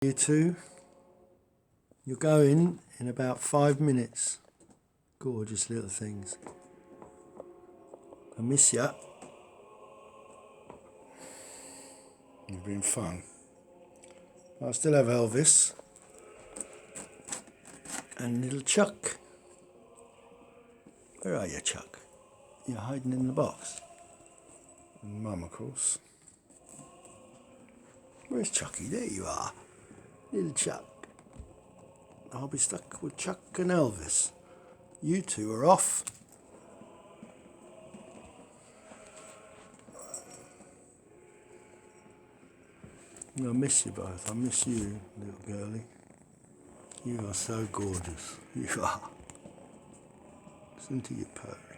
You two, you're going in about 5 minutes. Gorgeous little things. I miss ya. You've been fun. I still have Elvis and little Chuck. Where are you, Chuck? You're hiding in the box. And Mum, of course. Where's Chucky? There you are. Little Chuck. I'll be stuck with Chuck and Elvis. You two are off. I miss you both. I miss you, little girlie. You are so gorgeous. You are. Listen to your purr.